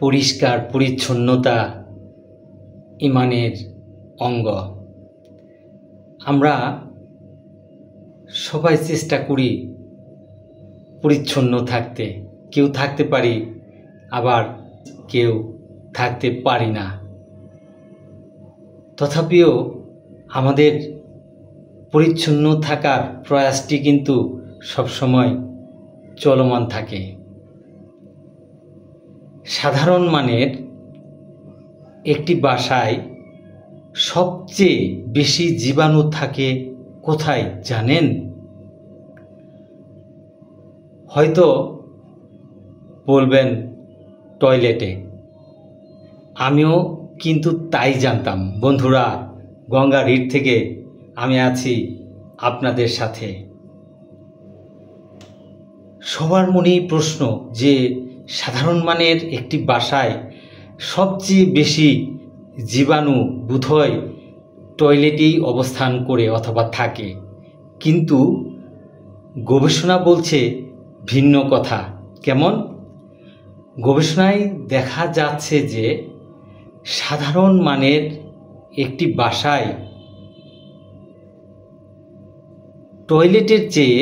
পরিষ্কার পরিচ্ছন্নতা ঈমানের অঙ্গ। আমরা সবাই চেষ্টা করি পরিচ্ছন্ন থাকতে, কেউ থাকতে পারি, আবার কেউ থাকতে পারি না। তথাপিও আমাদের পরিচ্ছন্ন থাকার প্রয়াসটি কিন্তু সবসময় চলমান থাকে। সাধারণ মানের একটি বাসায় সবচেয়ে বেশি জীবাণু থাকে কোথায় জানেন? হয়তো বলবেন টয়লেটে। আমিও কিন্তু তাই জানতাম। বন্ধুরা, গঙ্গা রিট থেকে আমি আছি আপনাদের সাথে। সবার মনেই প্রশ্ন যে সাধারণ মানের একটি বাসায় সবচেয়ে বেশি জীবাণু বোধহয় টয়লেটেই অবস্থান করে অথবা থাকে, কিন্তু গবেষণা বলছে ভিন্ন কথা। কেমন? গবেষণায় দেখা যাচ্ছে যে সাধারণ মানের একটি বাসায় টয়লেটের চেয়ে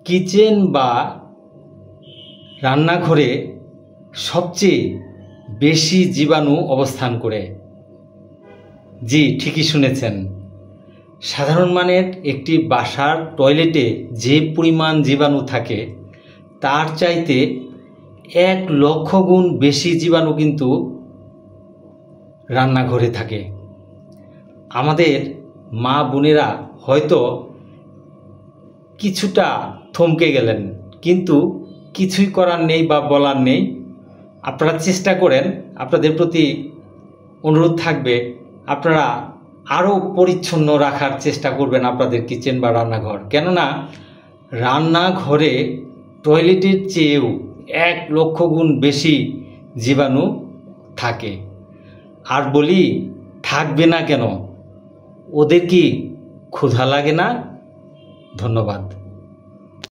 কিচেন বা রান্নাঘরে সবচেয়ে বেশি জীবাণু অবস্থান করে। জি, ঠিকই শুনেছেন। সাধারণ মানের একটি বাসার টয়লেটে যে পরিমাণ জীবাণু থাকে তার চাইতে 1,00,000 গুণ বেশি জীবাণু কিন্তু রান্নাঘরে থাকে। আমাদের মা বোনেরা হয়তো কিছুটা থমকে গেলেন, কিন্তু কিছুই করার নেই বা বলার নেই। আপনারা চেষ্টা করেন, আপনাদের প্রতি অনুরোধ থাকবে আপনারা আরও পরিচ্ছন্ন রাখার চেষ্টা করবেন আপনাদের কিচেন বা রান্নাঘর। কেননা রান্নাঘরে টয়লেটের চেয়েও 1,00,000 গুণ বেশি জীবাণু থাকে। আর বলি, থাকবে না কেন? ওদের কি ক্ষুধা লাগে না? ধন্যবাদ।